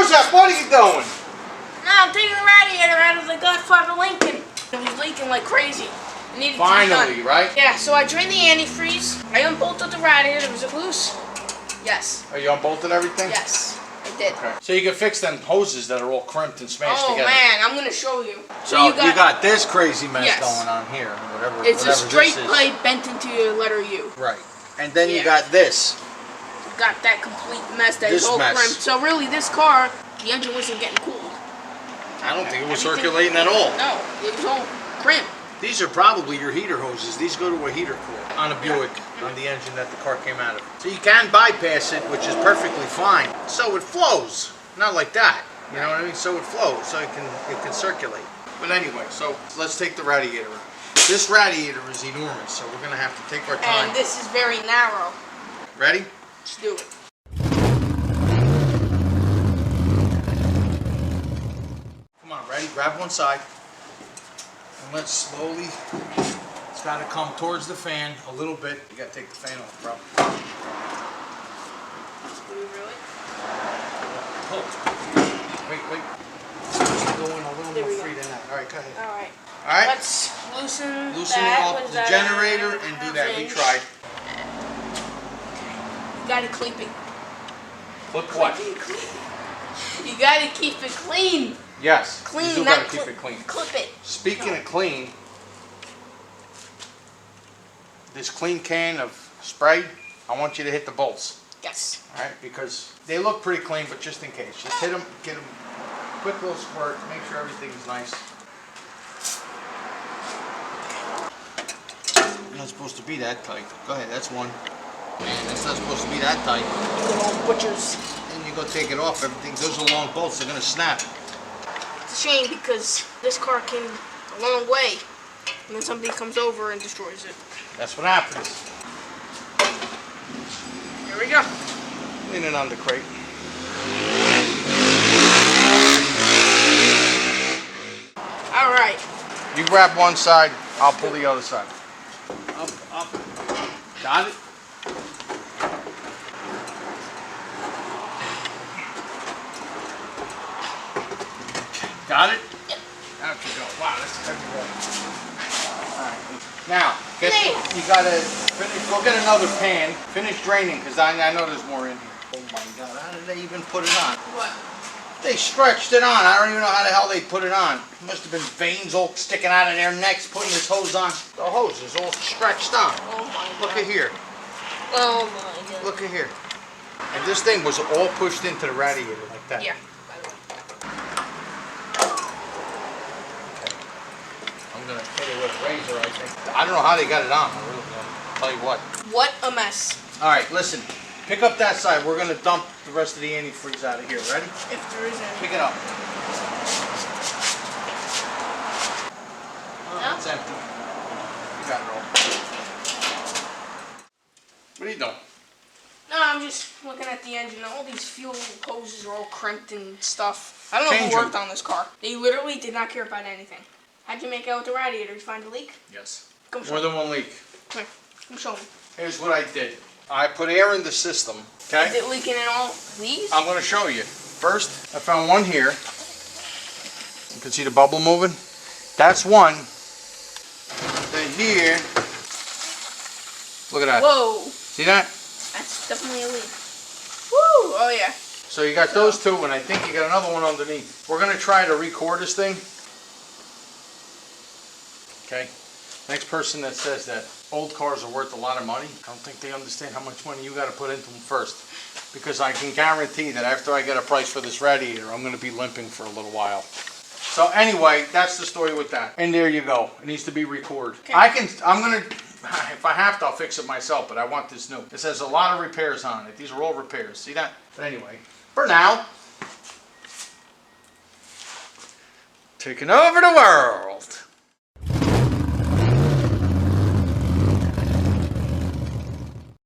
Joseph, what are you doing? No, I'm taking the radiator out of the Godfather Lincoln. It was leaking like crazy. It needed Finally, to be done. right? Yeah, so I drained the antifreeze. I unbolted the radiator. Was it loose? Yes. Are you unbolted everything? Yes, I did. Okay. So you can fix them hoses that are all crimped and smashed together. Oh man, I'm gonna show you. So you got this crazy mess Yes. going on here, whatever. It's whatever a straight this is. pipe bent into the letter U. Right. And then you got this. Got that complete mess that This is all mess. crimped. So really, this car, the engine wasn't getting cooled. I don't think it was circulating at all. No, it was all crimped. These are probably your heater hoses. These go to a heater core on a Buick, on the engine that the car came out of. So you can bypass it, which is perfectly fine. So it flows, not like that. You know what I mean? So it flows, so it can circulate. But anyway, so let's take the radiator. This radiator is enormous, so we're gonna have to take our time. And this is very narrow. Ready? Let's do it. Come on, ready? Grab one side. And let's slowly, it's got to come towards the fan a little bit. You got to take the fan off, bro. Really? Oh. Wait. It's supposed to go in a little more free than that. All right, go ahead. All right. All right. Let's loosen it off the generator and do that. We tried. You gotta keep it. Look what? You gotta keep it clean. Yes. Clean, you do not gotta keep it clean. Clip it. Speaking of clean, this clean can of spray, I want you to hit the bolts. Yes. All right, because they look pretty clean, but just in case, just hit them, get them, quick little squirt, make sure everything's nice. You're not supposed to be that tight. Go ahead, that's one. Man, that's not supposed to be that tight. Good old butchers. Then you go take it off, everything, those are long bolts, they're gonna snap. It's a shame because this car came a long way, and then somebody comes over and destroys it. That's what happens. Here we go. Lean it on the crate. All right. You grab one side, I'll pull the other side. Up. Got it? Got it? Yep. Out you go. Wow, that's a heavy roll. Alright. Now, you gotta finish, go get another pan, finish draining, because I know there's more in here. Oh my god, how did they even put it on? What? They stretched it on. I don't even know how the hell they put it on. Must have been veins all sticking out of their necks putting this hose on. The hose is all stretched on. Oh my god. Look at here. Oh my god. Look at here. And this thing was all pushed into the radiator like that. Yeah. I'm going to hit it with a razor, I think. I don't know how they got it on. I really don't. Tell you what. What a mess. All right, listen. Pick up that side. We're going to dump the rest of the antifreeze out of here. Ready? If there is any. Pick it up. No? It's empty. You got it all. What are you doing? No, I'm just looking at the engine. All these fuel hoses are all crimped and stuff. I don't know who worked on this car. They literally did not care about anything. How'd you make out with the radiator? Did you find a leak? Yes. Come show More me. than one leak. Come here. Come show me. Here's what I did. I put air in the system, okay? Is it leaking in all these? I'm going to show you. First, I found one here. You can see the bubble moving. That's one. Then here, look at that. Whoa. See that? That's definitely a leak. Woo! Oh yeah. So you got those two, and I think you got another one underneath. We're going to try to record this thing. Okay? Next person that says that old cars are worth a lot of money, I don't think they understand how much money you got to put into them first. Because I can guarantee that after I get a price for this radiator, I'm going to be limping for a little while. So anyway, that's the story with that. And there you go. It needs to be recorded. Okay. I'm going to, if I have to, I'll fix it myself, but I want this new. It says a lot of repairs on it. These are all repairs. See that? But anyway, for now, taking over the world.